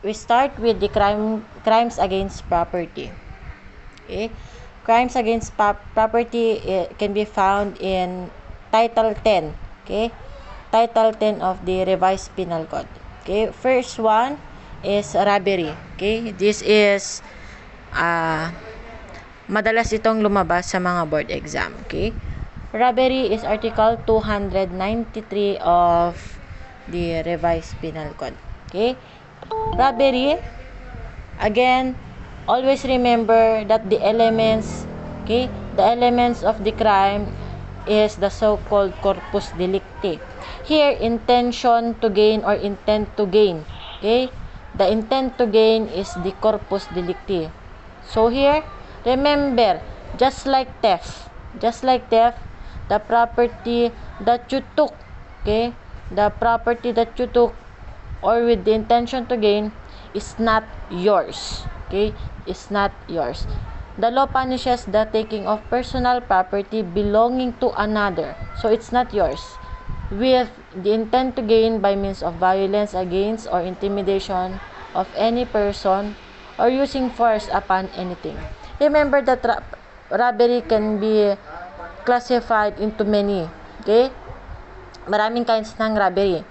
we start with the crimes against property. Okay? Crimes against property can be found in Title 10. Okay? Title 10 of the Revised Penal Code. Okay? First one is robbery. Okay? This is madalas itong lumabas sa mga board exam. Okay? Robbery is Article 293 of the Revised Penal Code. Okay? Robbery, again, always remember that the elements of the crime is the so-called corpus delicti. Here, intention to gain or intent to gain. Okay? The intent to gain is the corpus delicti. So here, remember, just like theft, the property that you took, okay, the property that you took or with the intention to gain is not yours. Okay? Is not yours. The law punishes the taking of personal property belonging to another. So it's not yours. With the intent to gain by means of violence against or intimidation of any person or using force upon anything. Remember that robbery can be classified into many. Okay? Maraming kinds ng robbery.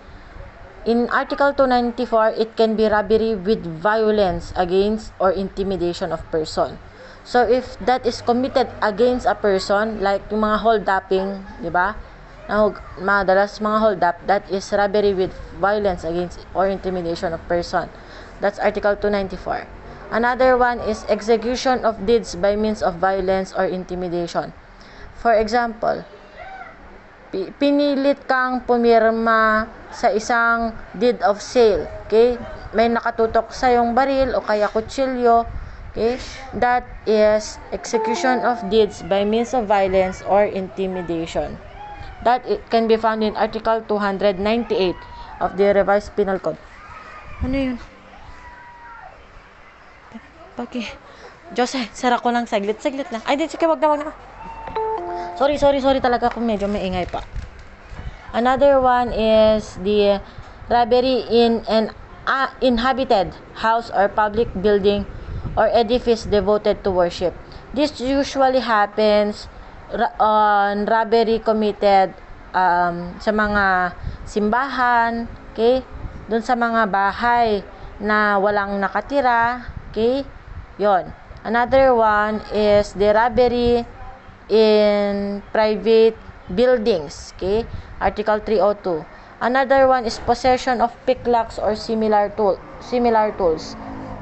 In Article 294, it can be robbery with violence against or intimidation of person. So, if that is committed against a person, like yung mga hold-upping, di ba? Madalas mga hold-up, that is robbery with violence against or intimidation of person. That's Article 294. Another one is execution of deeds by means of violence or intimidation. For example, pinilit kang pumirma sa isang deed of sale. Okay? May nakatutok sa yung baril o kaya kutsilyo. Okay? That is execution of deeds by means of violence or intimidation. That it can be found in Article 298 of the Revised Penal Code. Ano yun? Okay. Jose, sara ko lang saglit lang. Ay, sige, wag na. Sorry talaga kung medyo maingay pa. Another one is the robbery in an inhabited house or public building or edifice devoted to worship. This usually happens on robbery committed sa mga simbahan, okay? Doon sa mga bahay na walang nakatira, okay? Yon. Another one is the robbery in private buildings, okay? Article 302. Another one is possession of picklocks or similar tools.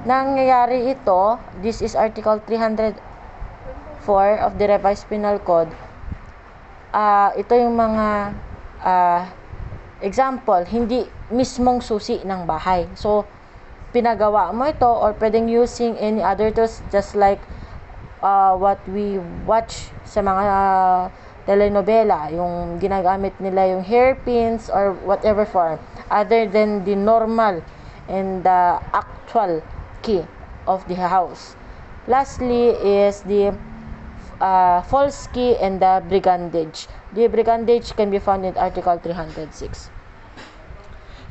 Nangyayari ito, this is Article 304 of the Revised Penal Code. Ito yung mga example, hindi mismong susi ng bahay. So, pinagawa mo ito or pwedeng using any other tools just like what we watch sa mga telenovela, yung ginagamit nila yung hairpins or whatever form other than the normal and the actual key of the house. Lastly is the false key and the brigandage. The brigandage can be found in Article 306.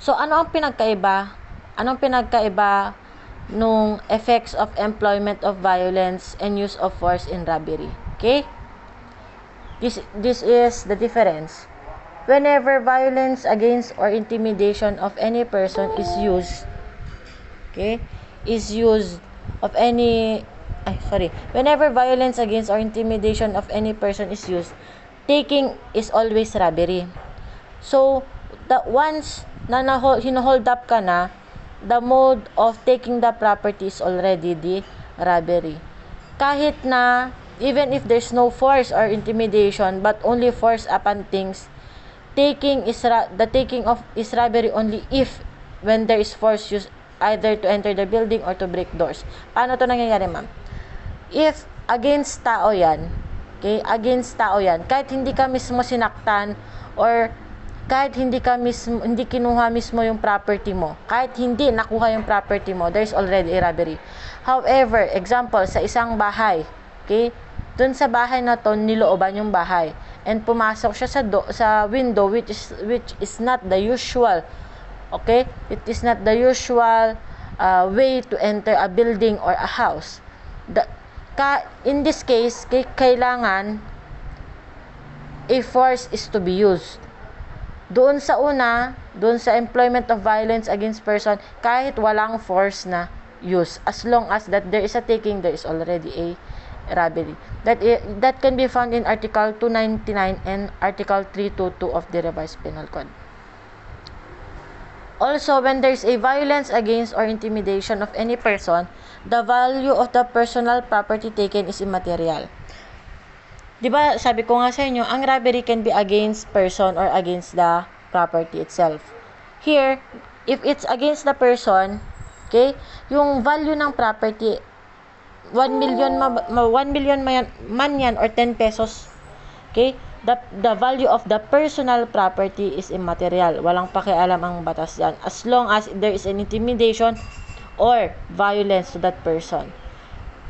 So, ano ang pinagkaiba? Anong pinagkaiba nung effects of employment of violence and use of force in robbery? Okay? This is the difference. Whenever violence against or intimidation of any person is used, okay? Whenever violence against or intimidation of any person is used, taking is always robbery. So, once na hinohold up ka na, the mode of taking the property is already the robbery. Kahit na, even if there's no force or intimidation, but only force upon things, the taking of is robbery only if when there is force used either to enter the building or to break doors. Paano to nangyayari, ma'am? If against tao yan, okay, kahit hindi ka mismo sinaktan or kahit hindi kinuha mismo yung property mo, kahit hindi nakuha yung property mo, there's already a robbery. However, example, sa isang bahay, okay, dun sa bahay na to, nilooban yung bahay, and pumasok siya sa window which is not the usual Okay? It is not the usual way to enter a building or a house. In this case, kailangan a force is to be used. Doon sa employment of violence against person, kahit walang force na use, as long as that there is a taking, there is already a robbery. That can be found in Article 299 and Article 322 of the Revised Penal Code. Also, when there is a violence against or intimidation of any person, the value of the personal property taken is immaterial. Diba, sabi ko nga sa inyo, ang robbery can be against person or against the property itself. Here, if it's against the person, okay, yung value ng property, 1 million man yan or 10 pesos, okay, the value of the personal property is immaterial. Walang pakialam ang batas yan as long as there is an intimidation or violence to that person.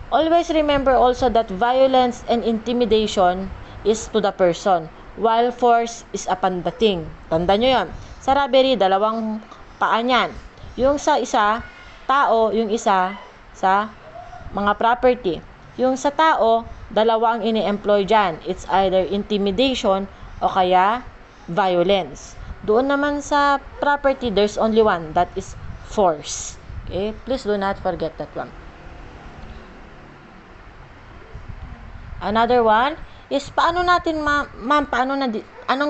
Always remember also that violence and intimidation is to the person, while force is upon the thing. Tandaan nyo yan. Sa robbery, dalawang paa niyan. Yung sa isa, tao, yung isa sa mga property. Yung sa tao, dalawa ang ini-employ dyan. It's either intimidation o kaya violence. Doon naman sa property, there's only one. That is force. Okay? Please do not forget that one. Another one is anong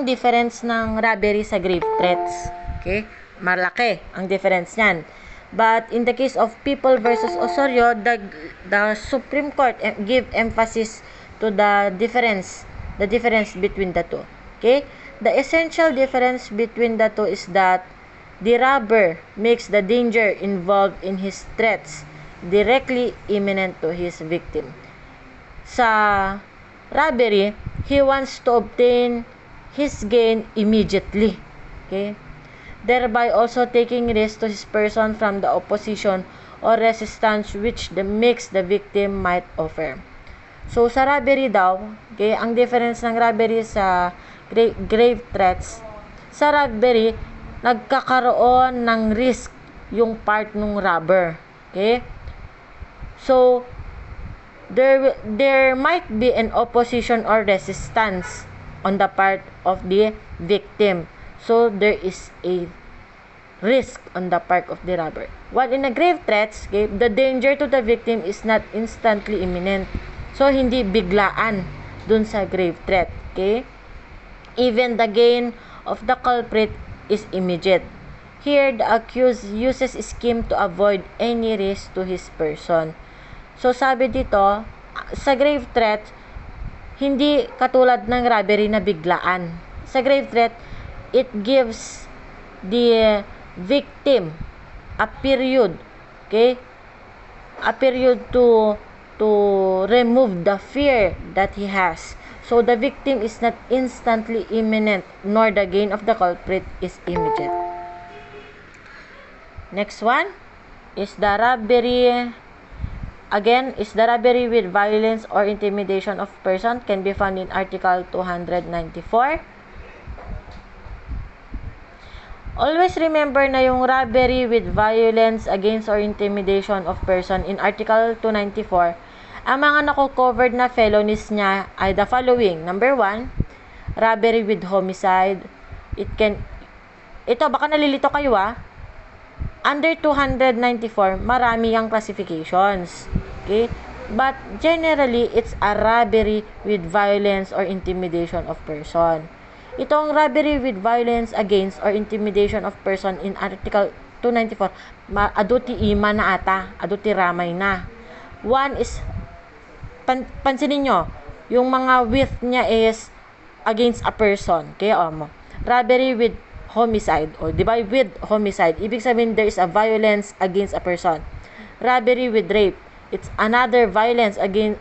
difference ng robbery sa grave threats? Okay? Malaki ang difference niyan. But in the case of People versus Osorio, the Supreme Court give emphasis to the difference between the two. Okay? The essential difference between the two is that the robber makes the danger involved in his threats directly imminent to his victim. Sa robbery, he wants to obtain his gain immediately. Okay? Thereby also taking risk to his person from the opposition or resistance which makes the victim might offer. So, sa robbery daw, okay, ang difference ng robbery sa grave threats, sa robbery, nagkakaroon ng risk yung part ng robber. Okay? So, there might be an opposition or resistance on the part of the victim. So, there is a risk on the part of the robber. While in a grave threats, okay, the danger to the victim is not instantly imminent. So, hindi biglaan dun sa grave threat. Okay? Even the gain of the culprit is immediate. Here, the accused uses a scheme to avoid any risk to his person. So, sabi dito, sa grave threat, hindi katulad ng robbery na biglaan. Sa grave threat, it gives the victim a period, okay? A period to remove the fear that he has. So, the victim is not instantly imminent, nor the gain of the culprit is immediate. Next one is the robbery. Again, is the robbery with violence or intimidation of person can be found in Article 294. Always remember na yung robbery with violence against or intimidation of person in Article 294, ang mga nako-covered na felonies niya ay the following. Number 1, robbery with homicide. Ito, baka nalilito kayo Under 294, marami ang classifications. Okay? But generally, it's a robbery with violence or intimidation of person. Itong robbery with violence against or intimidation of person in Article 294, aduti ima na ata, aduti ramay na. One is, pansinin nyo, yung mga with niya is against a person. Okay, robbery with homicide, o di ba, with homicide, ibig sabihin there is a violence against a person. Robbery with rape, it's another violence against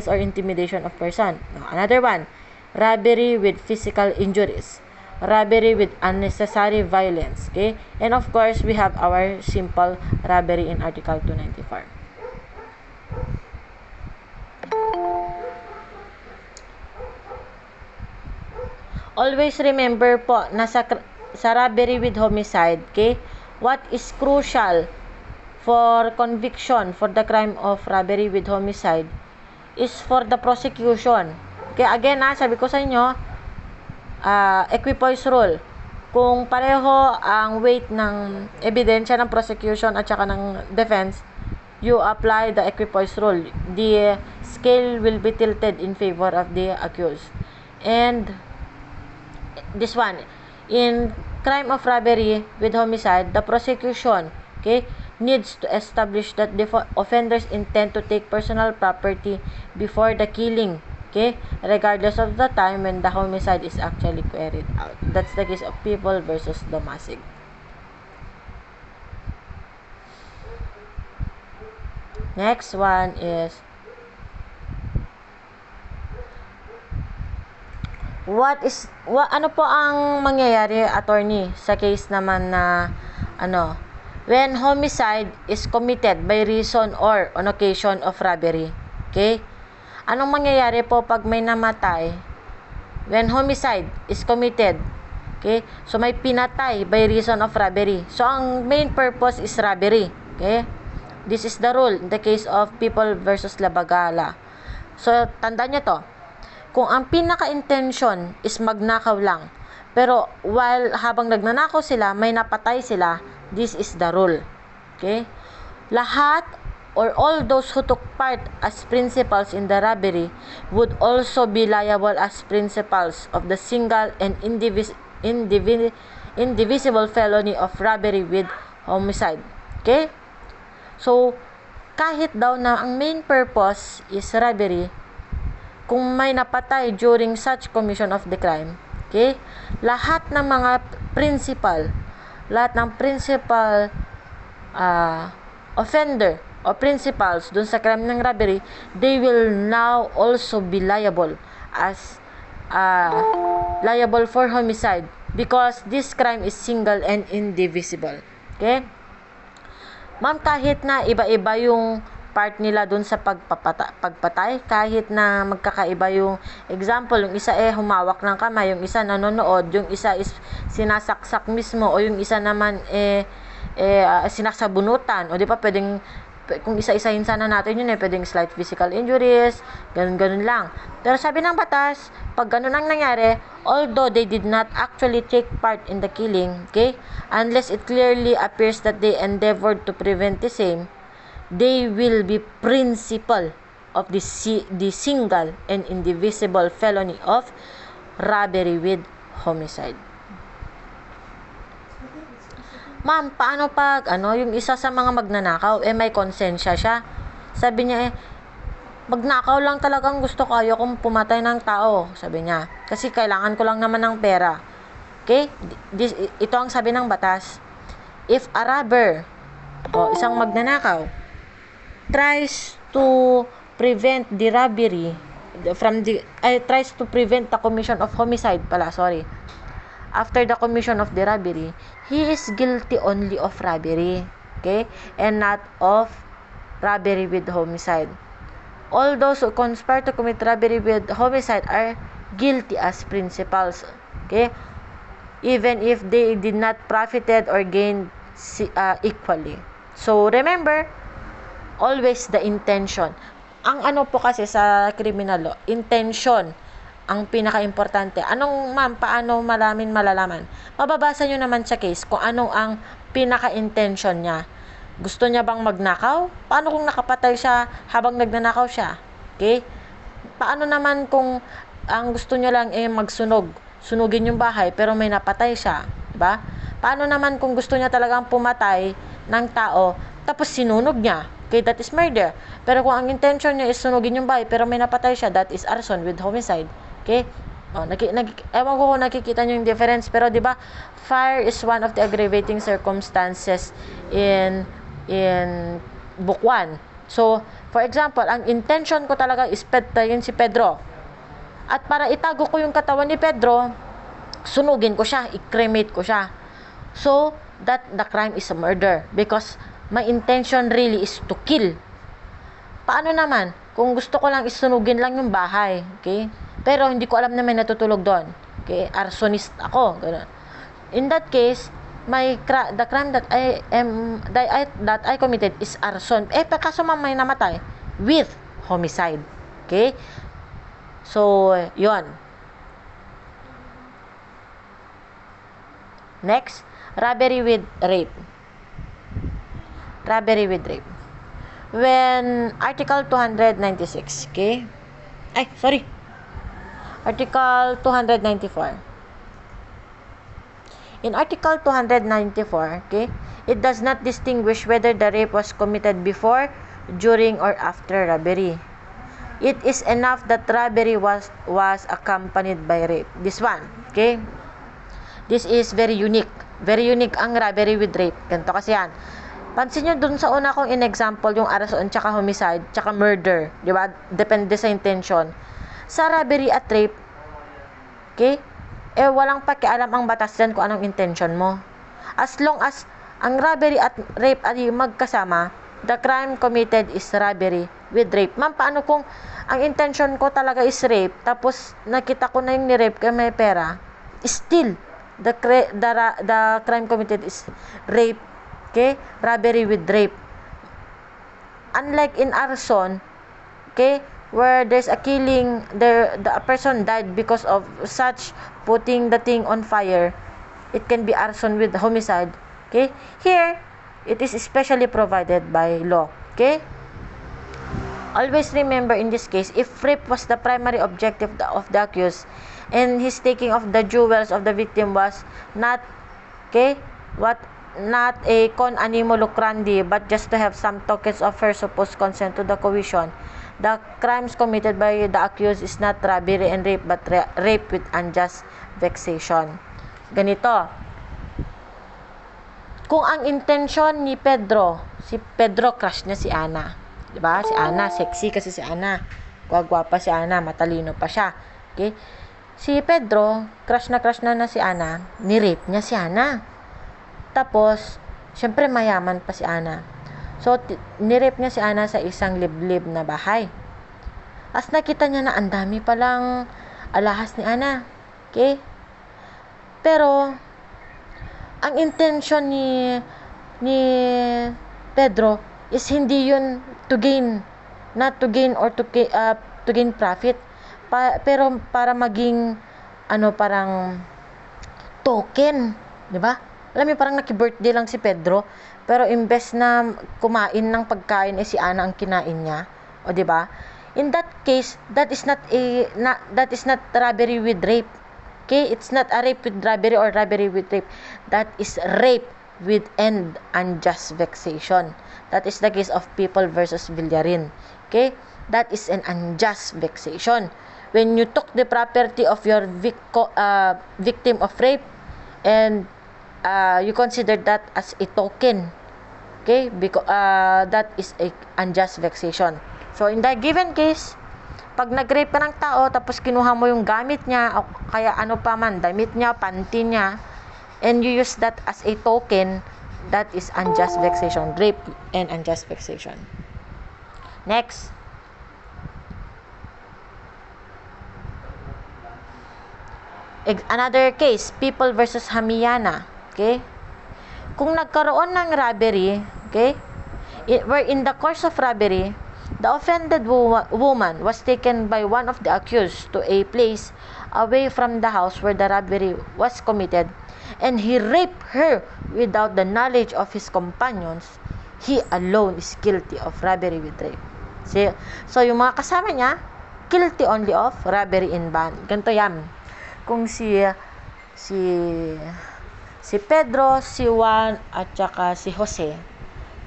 or intimidation of person. Another one, robbery with physical injuries, robbery with unnecessary violence. Okay, and of course we have our simple robbery in Article 294. Always remember po na sa robbery with homicide, okay, what is crucial for conviction for the crime of robbery with homicide is for the prosecution. Okay, again sabi ko sa inyo, equipoise rule. Kung pareho ang weight ng ebidensya ng prosecution at saka ng defense, you apply the equipoise rule. The scale will be tilted in favor of the accused. And this one, in crime of robbery with homicide, the prosecution, okay, needs to establish that the offenders intend to take personal property before the killing, okay, regardless of the time when the homicide is actually carried out. That's the case of People versus Domasig. Next one is, ano po ang mangyayari, attorney, sa case naman na when homicide is committed by reason or on occasion of robbery. Okay? Anong mangyayari po pag may namatay when homicide is committed? Okay? So may pinatay by reason of robbery. So ang main purpose is robbery. Okay? This is the rule in the case of People versus Labagala. So tandaan nyo to. Kung ang pinaka-intention is magnakaw lang, pero habang nagnanakaw sila, may napatay sila, this is the rule. Okay? Lahat or all those who took part as principals in the robbery would also be liable as principals of the single and indivisible felony of robbery with homicide. Okay? So, kahit daw na ang main purpose is robbery, kung may napatay during such commission of the crime, okay, lahat ng mga principal offender o principals dun sa crime ng robbery, they will now also be liable as liable for homicide because this crime is single and indivisible. Okay? Ma'am, kahit na iba-iba yung part nila dun sa pagpatay, kahit na magkakaiba yung example, yung isa humawak ng kamay, yung isa nanonood, yung isa is sinasaksak mismo, o yung isa naman sinasabunutan, o di ba pwedeng, kung isa-isahin sana natin yun pwedeng slight physical injuries, ganun lang. Pero sabi ng batas, pag ganun ang nangyari, although they did not actually take part in the killing, okay, unless it clearly appears that they endeavored to prevent the same, they will be principal of the single and indivisible felony of robbery with homicide. Ma'am, paano pag yung isa sa mga magnanakaw may konsensya siya? Sabi niya magnakaw lang talagang gusto ko, ayokong pumatay ng tao, sabi niya. Kasi kailangan ko lang naman ng pera. Okay? Ito ang sabi ng batas. If a robber o isang magnanakaw tries to prevent the robbery tries to prevent the commission of homicide after the commission of the robbery, he is guilty only of robbery, okay, and not of robbery with homicide. All those who conspire to commit robbery with homicide are guilty as principals, okay, even if they did not profited or gained equally. So remember, always the intention. Ang po kasi sa criminal law, intention ang pinaka-importante. Paano malalaman? Mababasa nyo naman sa case kung anong ang pinaka-intention niya. Gusto niya bang magnakaw? Paano kung nakapatay siya habang nagnanakaw siya? Okay? Paano naman kung ang gusto niya lang sunugin yung bahay pero may napatay siya? Diba? Paano naman kung gusto niya talagang pumatay ng tao tapos sinunog niya? Okay, that is murder. Pero kung ang intention niya is sunugin yung bahay pero may napatay siya, that is arson with homicide. Okay? Ewan ko kung nakikita niyo yung difference, pero 'di ba? Fire is one of the aggravating circumstances in book 1. So, for example, ang intention ko talaga is patayin si Pedro. At para itago ko yung katawan ni Pedro, sunugin ko siya, i-cremate ko siya. So, that the crime is a murder because my intention really is to kill. Paano naman kung gusto ko lang isunugin lang yung bahay, okay? Pero hindi ko alam na may natutulog doon. Okay? Arsonist ako, gano'n. in that case, the crime that I committed is arson. Kaso may namatay with homicide. Okay? So, yon. Next, robbery with rape. Robbery with rape. When Article 296, okay? Article 294. In Article 294, okay, it does not distinguish whether the rape was committed before, during, or after robbery. It is enough that robbery was accompanied by rape. This one, okay? This is very unique. Very unique ang robbery with rape. Ganito kasi yan. Pansin nyo dun sa una kong in-example, yung arson, tsaka homicide, tsaka murder. Di ba? Depende sa intention. Sa robbery at rape, okay? Walang pakialam ang batas dyan kung anong intention mo. As long as ang robbery at rape ay magkasama, the crime committed is robbery with rape. Ma'am, paano kung ang intention ko talaga is rape, tapos nakita ko na yung ni-rape kaya may pera, still, the crime committed is rape, okay? Robbery with rape. Unlike in arson, okay, where there's a killing, the person died because of such putting the thing on fire, it can be arson with homicide. Okay? Here, it is especially provided by law. Okay? Always remember in this case, if rape was the primary objective of the accused, and his taking of the jewels of the victim was not, okay, not a con animo lucrandi, but just to have some tokens of her supposed consent to the coercion, the crimes committed by the accused is not robbery and rape, but rape with unjust vexation. Ganito. Kung ang intention ni Pedro, si Pedro crush niya si Ana. Diba? Si Ana, sexy kasi si Ana. Gwagwapa si Ana, matalino pa siya. Okay? Si Pedro, crush na si Ana, ni-rape niya si Ana. Tapos, syempre mayaman pa si Ana. So, ni-rape niya si Ana sa isang liblib na bahay. As nakita niya na ang dami palang alahas ni Ana. Okay? Pero, ang intention ni Pedro is hindi yun to gain. Not to gain or to gain profit. Pero para maging, parang token. Diba? Alam mo, parang naki-birthday lang si Pedro. Pero imbes na kumain ng pagkain, si Ana ang kinain niya. O, diba? In that case, that is not robbery with rape. Okay? It's not a rape with robbery or robbery with rape. That is rape with and unjust vexation. That is the case of People versus Villarin. Okay? That is an unjust vexation. When you took the property of your victim of rape and you consider that as a token. Okay? Because that is a unjust vexation. So, in the given case, pag nag-rape ka ng tao, tapos kinuha mo yung gamit niya, o kaya ano pa man, damit niya, panty niya, and you use that as a token, that is unjust vexation. Rape and unjust vexation. Next. Another case, People versus Hamiana. Okay? Kung nagkaroon ng robbery, okay, where in the course of robbery, the offended woman was taken by one of the accused to a place away from the house where the robbery was committed, and he raped her without the knowledge of his companions, he alone is guilty of robbery with rape. So, yung mga kasama niya, guilty only of robbery in band. Ganito yan. Kung si Pedro, si Juan, at saka si Jose.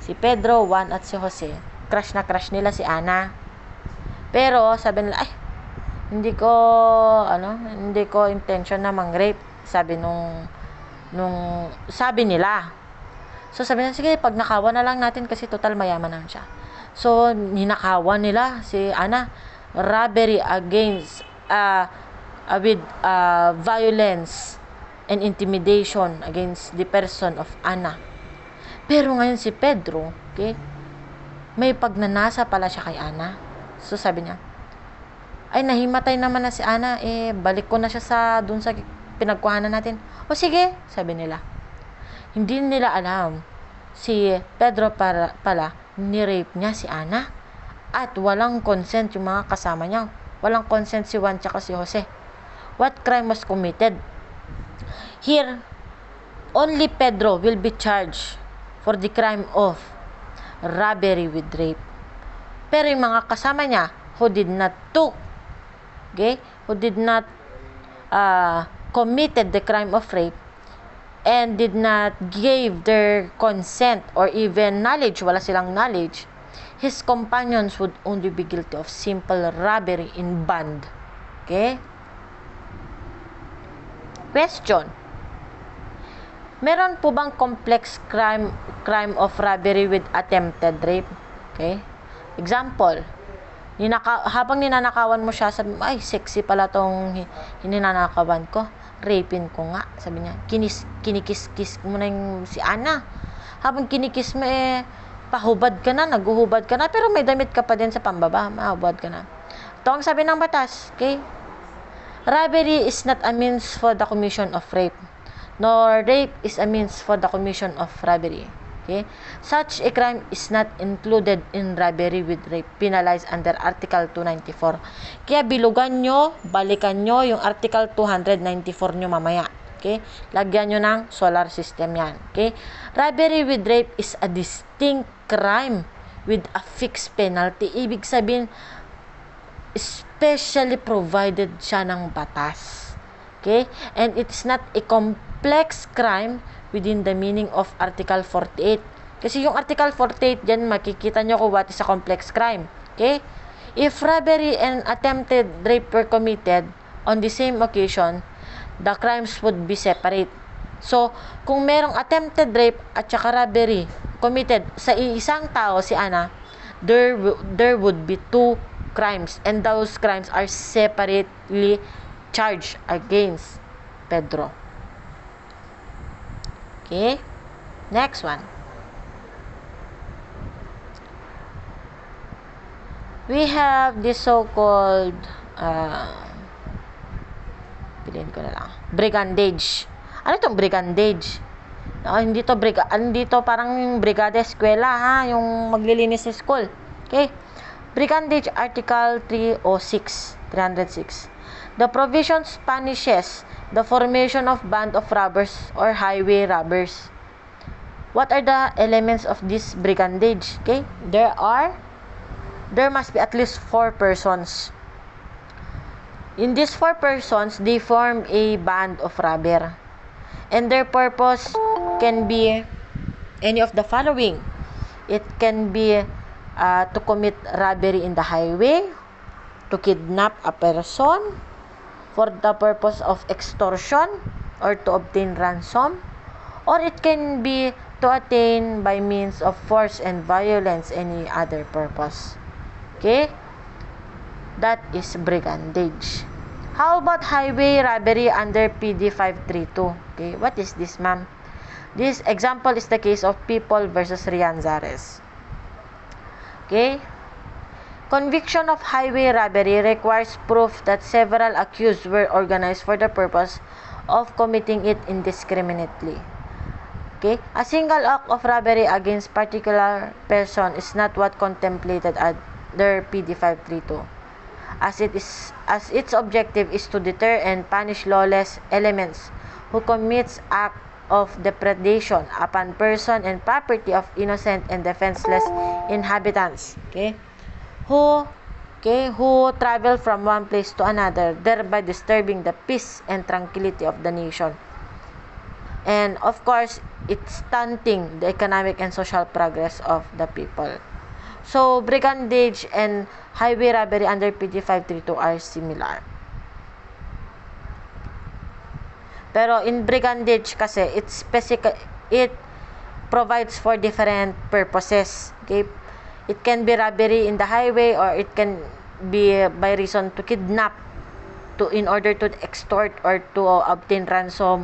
Si Pedro, Juan, at si Jose. Crush nila si Ana. Pero, sabi nila, hindi ko intention na mang-rape. Sabi sabi nila. So, sabi nila, sige, pag nakawan na lang natin kasi total mayaman lang siya. So, ninakawan nila si Ana. Robbery against, with violence and intimidation against the person of Ana. Pero ngayon si Pedro, okay, may pagnanasa pala siya kay Ana. So sabi niya, ay nahimatay naman na si Ana, balik ko na siya dun sa pinagkuhanan natin. O sige, sabi nila. Hindi nila alam, si Pedro pala, ni-rape niya si Ana. At walang consent yung mga kasama niya. Walang consent si Juan tsaka si Jose. What crime was committed? Here, only Pedro will be charged for the crime of robbery with rape. Pero yung mga kasama niya who did not committed the crime of rape and did not give their consent or even knowledge, wala silang knowledge, his companions would only be guilty of simple robbery in band. Okay? Question. Meron po bang complex crime of robbery with attempted rape? Okay? Example, habang ninanakawan mo siya, sabi mo, ay, sexy pala tong hininanakawan ko. Rapin ko nga. Sabi niya, kinikis-kis mo na yung si Ana. Habang kinikis mo, pahubad ka na, naguhubad ka na, pero may damit ka pa din sa pambaba, mahubad ka na. Ito ang sabi ng batas, okay? Robbery is not a means for the commission of rape, nor rape is a means for the commission of robbery. Okay? Such a crime is not included in robbery with rape, penalized under Article 294. Kaya bilugan nyo, balikan nyo yung Article 294 nyo mamaya. Okay? Lagyan nyo ng solar system yan. Okay? Robbery with rape is a distinct crime with a fixed penalty. Ibig sabihin, especially provided siya ng batas. Okay? And it's not a complex crime within the meaning of Article 48. Kasi yung Article 48, dyan makikita nyo kung what is a complex crime. Okay? If robbery and attempted rape were committed on the same occasion, the crimes would be separate. So, kung merong attempted rape at saka robbery committed sa isang tao, si Ana, there would be two crimes, and those crimes are separately charged against Pedro. Okay? Next one. We have this so-called piliin ko na lang. Brigandage. Ano itong brigandage? Hindi to parang brigada eskwela, ha? Yung maglilinis sa school. Okay? Brigandage Article 306. The provisions punishes the formation of band of robbers or highway robbers. What are the elements of this brigandage? Okay? There must be at least 4 persons. In these 4 persons, they form a band of robber. And their purpose can be any of the following. It can be to commit robbery in the highway, to kidnap a person, for the purpose of extortion or to obtain ransom, or it can be to attain by means of force and violence any other purpose. Okay? That is brigandage. How about highway robbery under PD 532? Okay, what is this, ma'am? This example is the case of People versus Rian Zares. Okay? Conviction of highway robbery requires proof that several accused were organized for the purpose of committing it indiscriminately. Okay? A single act of robbery against particular person is not what contemplated under PD 532. As its objective is to deter and punish lawless elements who commits act of depredation upon person and property of innocent and defenseless inhabitants. Okay? Who travel from one place to another, thereby disturbing the peace and tranquility of the nation. And of course, it's stunting the economic and social progress of the people. So, brigandage and highway robbery under PD 532 are similar. Pero in brigandage kasi, it provides for different purposes. Okay? It can be robbery in the highway, or it can be by reason to kidnap, in order to extort or to obtain ransom,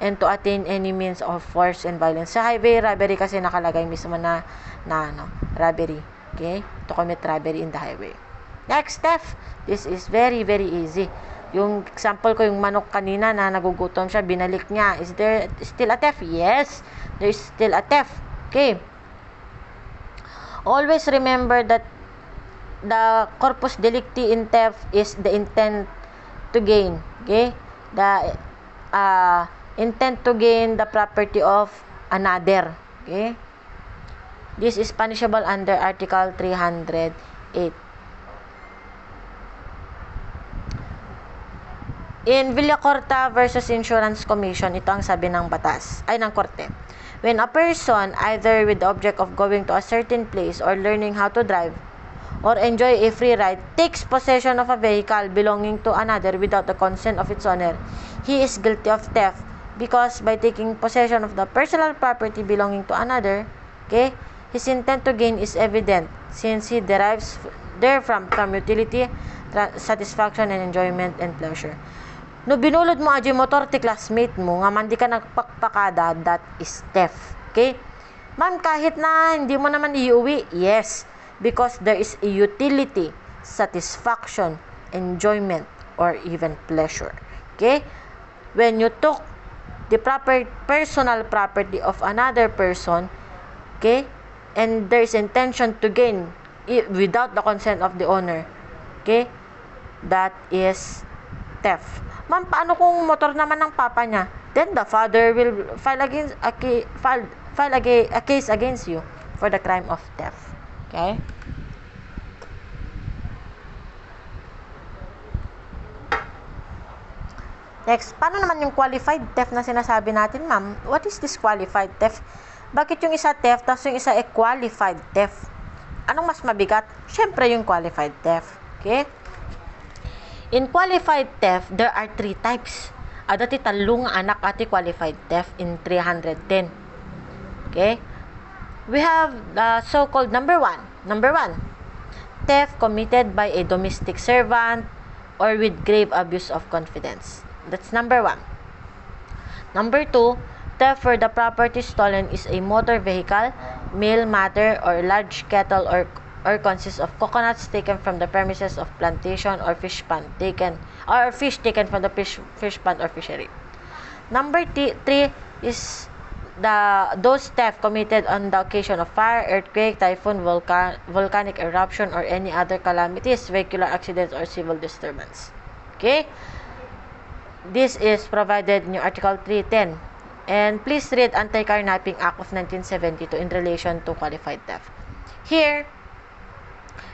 and to attain any means of force and violence. Sa highway robbery kasi nakalagay mismo na robbery. Okay? To commit robbery in the highway. Next step. This is very, very easy. Yung example ko, yung manok kanina na nagugutom siya, binalik niya. Is there still a theft? Yes, there is still a theft. Okay. Always remember that the corpus delicti in theft is the intent to gain. Okay? The intent to gain the property of another. Okay? This is punishable under Article 308. In Villacorta versus Insurance Commission, ito ang sabi ng batas, ay ng korte. When a person, either with the object of going to a certain place or learning how to drive, or enjoy a free ride, takes possession of a vehicle belonging to another without the consent of its owner, he is guilty of theft, because by taking possession of the personal property belonging to another, okay, his intent to gain is evident, since he derives therefrom from utility, satisfaction, and enjoyment and pleasure. No binulod mo aji motor ti classmate mo nga man di ka nagpakpakada, that is theft. Okay? Ma'am, kahit na hindi mo naman iuwi, yes, because there is a utility, satisfaction, enjoyment, or even pleasure. Okay? When you took the personal property of another person, okay, and there is intention to gain without the consent of the owner, okay, that is theft. Ma'am, paano kung motor naman ng papa niya? Then the father will file a case against you for the crime of theft. Okay? Next, paano naman yung qualified theft na sinasabi natin, ma'am? What is this qualified theft? Bakit yung isa theft, tapos yung isa qualified theft? Anong mas mabigat? Siyempre yung qualified theft. Okay? In qualified theft, there are 3 types. Dati talong anak ati qualified theft in 310. Okay? We have the so-called number 1. Number 1, theft committed by a domestic servant or with grave abuse of confidence. That's number 1. Number 2, theft where the property stolen is a motor vehicle, mail matter, or large kettle or consists of coconuts taken from the premises of plantation or fish pond taken from the fish pond or fishery. Number 3 is those theft committed on the occasion of fire, earthquake, typhoon, volcanic eruption, or any other calamities, vehicular accidents, or civil disturbance. Okay? This is provided in your Article 310. And please read Anti-Carnapping Act of 1972 in relation to qualified theft. Here,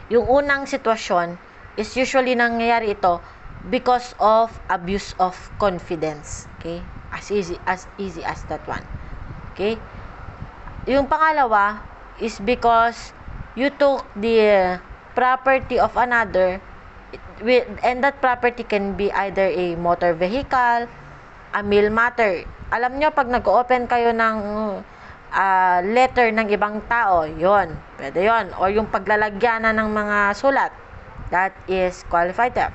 yung unang sitwasyon is usually nangyayari ito because of abuse of confidence. Okay? As easy as that one. Okay? Yung pangalawa is because you took the property of another, and that property can be either a motor vehicle, a mail matter. Alam nyo, pag nag-open kayo ng letter ng ibang tao, yon, pwede yon. O yung paglalagyanan ng mga sulat, that is qualified theft.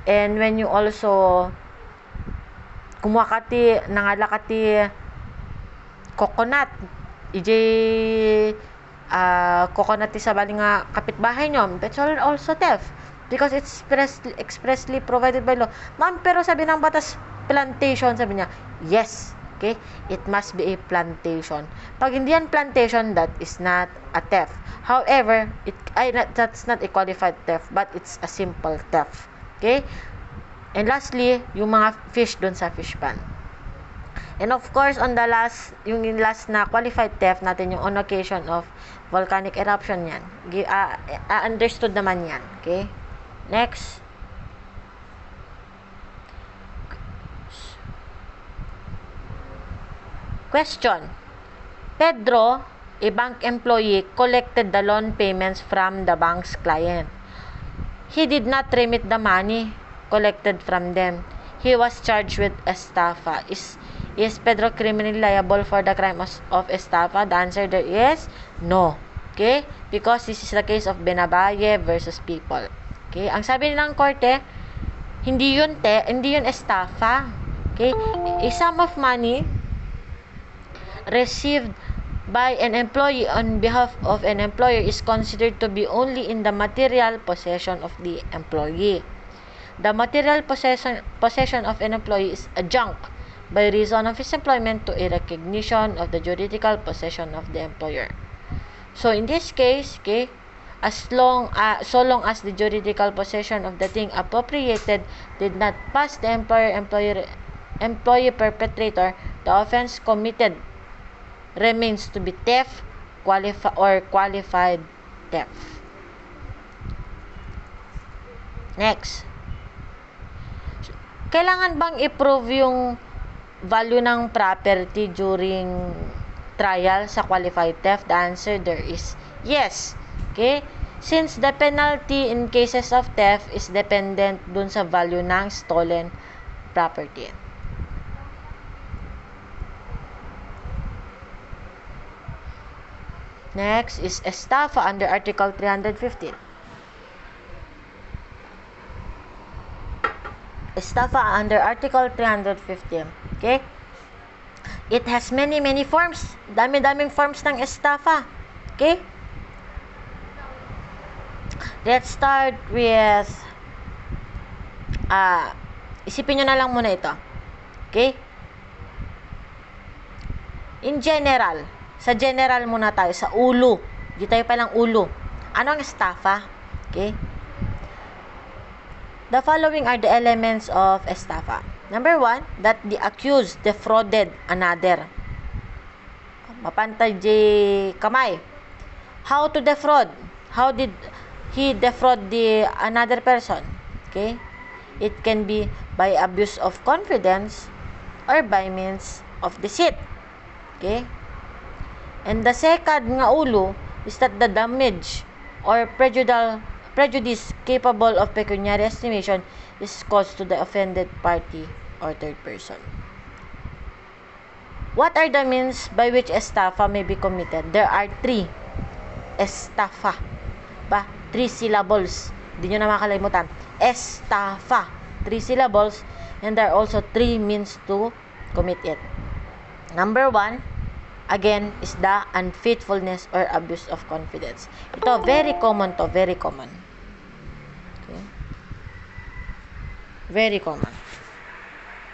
And when you also kumuha kati, nangalakati coconut, coconut sa bali nga kapitbahay nyo, that's also theft. Because it's expressly provided by law. Ma'am, pero sabi ng batas, plantation, sabi niya, yes. Okay? It must be a plantation. Pag hindi yan plantation, that is not a theft. However, that's not a qualified theft, but it's a simple theft. Okay? And lastly, yung mga fish doon sa fish pond. And of course, on the yung last na qualified theft natin, yung on occasion of volcanic eruption yan. Understood naman yan. Okay? Next. Question. Pedro, a bank employee, collected the loan payments from the bank's client. He did not remit the money collected from them. He was charged with estafa. Is Pedro criminally liable for the crime of estafa? The answer there is no. Okay? Because this is the case of Benabaye versus People. Okay? Ang sabi ng korte, hindi yun estafa. Okay? A sum of money received by an employee on behalf of an employer is considered to be only in the material possession of the employee. The material possession of an employee is a junk by reason of his employment to a recognition of the juridical possession of the employer. So in this case, okay, so long as the juridical possession of the thing appropriated did not pass the employee perpetrator, the offense committed remains to be theft or qualified theft. Next. Kailangan bang i-prove yung value ng property during trial sa qualified theft? The answer there is yes. Okay? Since the penalty in cases of theft is dependent dun sa value ng stolen property. Next is estafa under Article 315. Estafa under Article 315. Okay? It has many forms. Dami-daming forms ng estafa. Okay? Let's start with isipin nyo na lang muna ito. Okay? In general, sa general muna tayo, sa ulo. Di tayo palang ulo. Ano ang estafa? Okay? The following are the elements of estafa. Number 1, that the accused defrauded another. Mapantay kamay. How to defraud? How did he defraud the another person? Okay? It can be by abuse of confidence or by means of deceit. Okay? And the second nga ulo is that the damage or prejudice capable of pecuniary estimation is caused to the offended party or third person. What are the means by which estafa may be committed? There are 3. Estafa. 3 syllables. Hindi nyo na makalimutan. Estafa. 3 syllables. And there are also 3 means to commit it. Number 1, again, is the unfaithfulness or abuse of confidence. Ito, very common to. Very common. Okay? Very common.